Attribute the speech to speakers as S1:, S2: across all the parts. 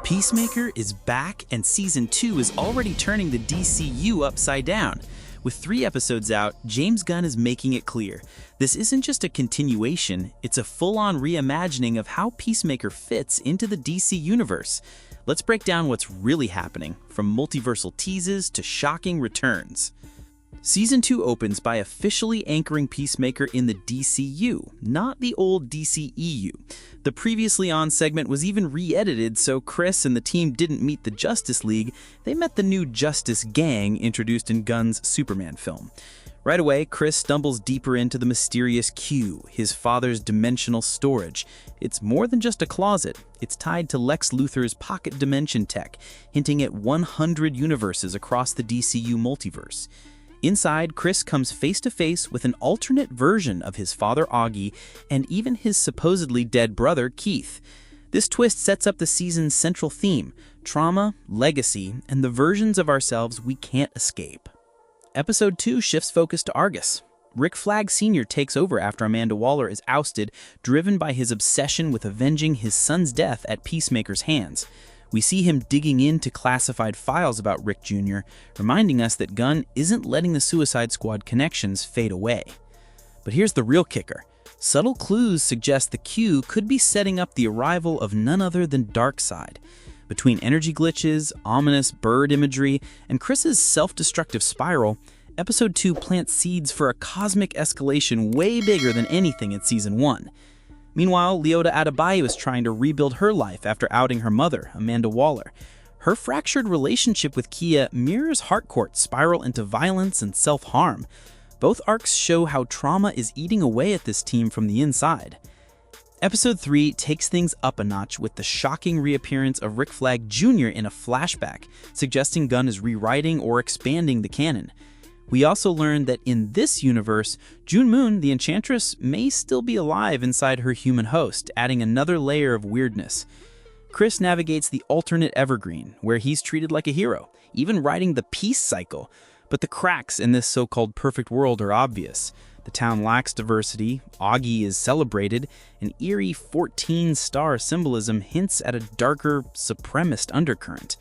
S1: Peacemaker is back, and Season 2 is already turning the DCU upside down. With 3 episodes out, James Gunn is making it clear. This isn't just a continuation, it's a full-on reimagining of how Peacemaker fits into the DC universe. Let's break down what's really happening, from multiversal teases to shocking returns. Season 2 opens by officially anchoring Peacemaker in the DCU, not the old DCEU. The previously on segment was even re-edited, so Chris and the team didn't meet the Justice League, they met the new Justice Gang introduced in Gunn's Superman film. Right away, Chris stumbles deeper into the mysterious Q, his father's dimensional storage. It's more than just a closet, it's tied to Lex Luthor's pocket dimension tech, hinting at 100 universes across the DCU multiverse. Inside, Chris comes face-to-face with an alternate version of his father Auggie and even his supposedly dead brother Keith. This twist sets up the season's central theme: trauma, legacy, and the versions of ourselves we can't escape. Episode 2 shifts focus to Argus. Rick Flag Sr. takes over after Amanda Waller is ousted, driven by his obsession with avenging his son's death at Peacemaker's hands. We see him digging into classified files about Rick Jr., reminding us that Gunn isn't letting the Suicide Squad connections fade away. But here's the real kicker. Subtle clues suggest the Q could be setting up the arrival of none other than Darkseid. Between energy glitches, ominous bird imagery, and Chris's self-destructive spiral, Episode 2 plants seeds for a cosmic escalation way bigger than anything in Season 1. Meanwhile, Leota Adebayo is trying to rebuild her life after outing her mother, Amanda Waller. Her fractured relationship with Kia mirrors Harcourt's spiral into violence and self-harm. Both arcs show how trauma is eating away at this team from the inside. Episode 3 takes things up a notch with the shocking reappearance of Rick Flag Jr. in a flashback, suggesting Gunn is rewriting or expanding the canon. We also learn that in this universe, June Moon, the Enchantress, may still be alive inside her human host, adding another layer of weirdness. Chris navigates the alternate Evergreen, where he's treated like a hero, even riding the peace cycle. But the cracks in this so-called perfect world are obvious. The town lacks diversity, Auggie is celebrated, and eerie 14-star symbolism hints at a darker, supremacist undercurrent.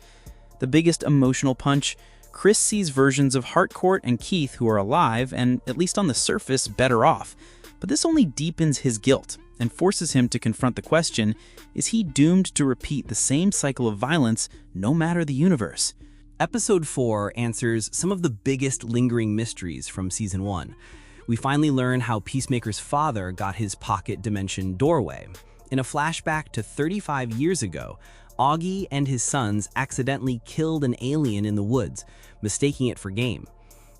S1: The biggest emotional punch: Chris sees versions of Harcourt and Keith who are alive and, at least on the surface, better off. But this only deepens his guilt and forces him to confront the question, is he doomed to repeat the same cycle of violence no matter the universe?
S2: Episode 4 answers some of the biggest lingering mysteries from Season 1. We finally learn how Peacemaker's father got his pocket dimension doorway. In a flashback to 35 years ago, Auggie and his sons accidentally killed an alien in the woods, mistaking it for game.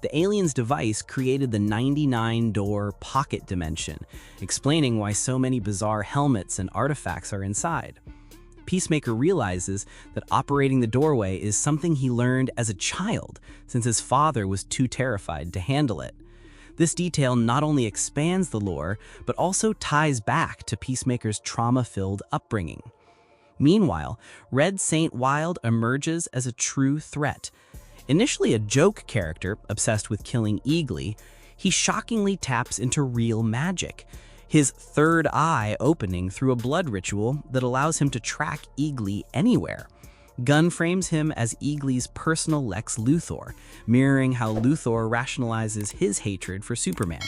S2: The alien's device created the 99-door pocket dimension, explaining why so many bizarre helmets and artifacts are inside. Peacemaker realizes that operating the doorway is something he learned as a child, since his father was too terrified to handle it. This detail not only expands the lore, but also ties back to Peacemaker's trauma-filled upbringing. Meanwhile, Red Saint Wild emerges as a true threat. Initially a joke character obsessed with killing Eagly, he shockingly taps into real magic, his third eye opening through a blood ritual that allows him to track Eagly anywhere. Gunn frames him as Eagly's personal Lex Luthor, mirroring how Luthor rationalizes his hatred for Superman.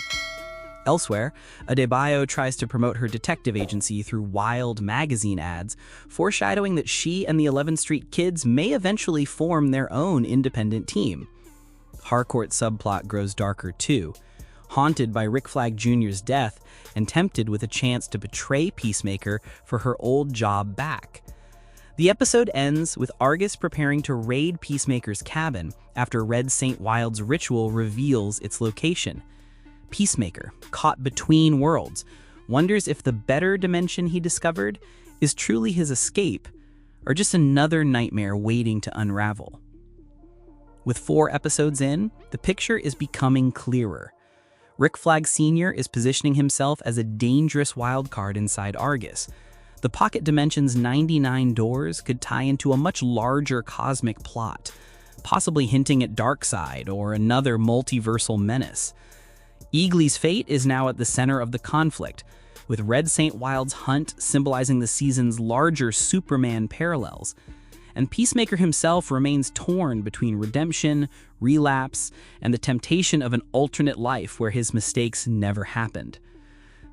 S2: Elsewhere, Adebayo tries to promote her detective agency through Wild magazine ads, foreshadowing that she and the 11th Street Kids may eventually form their own independent team. Harcourt's subplot grows darker too. Haunted by Rick Flag Jr.'s death and tempted with a chance to betray Peacemaker for her old job back. The episode ends with Argus preparing to raid Peacemaker's cabin after Red Saint Wild's ritual reveals its location. Peacemaker, caught between worlds, wonders if the better dimension he discovered is truly his escape, or just another nightmare waiting to unravel. With 4 episodes in, the picture is becoming clearer. Rick Flag Sr. is positioning himself as a dangerous wild card inside Argus. The pocket dimension's 99 doors could tie into a much larger cosmic plot, possibly hinting at Darkseid or another multiversal menace. Eagly's fate is now at the center of the conflict, with Red Saint Wild's hunt symbolizing the season's larger Superman parallels. and Peacemaker himself remains torn between redemption, relapse, and the temptation of an alternate life where his mistakes never happened.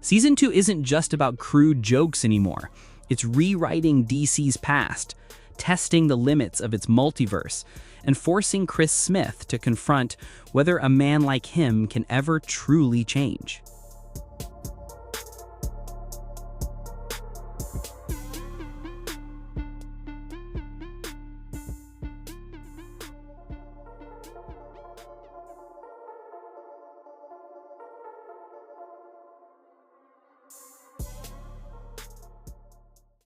S2: Season 2 isn't just about crude jokes anymore. It's rewriting DC's past, testing the limits of its multiverse, and forcing Chris Smith to confront whether a man like him can ever truly change.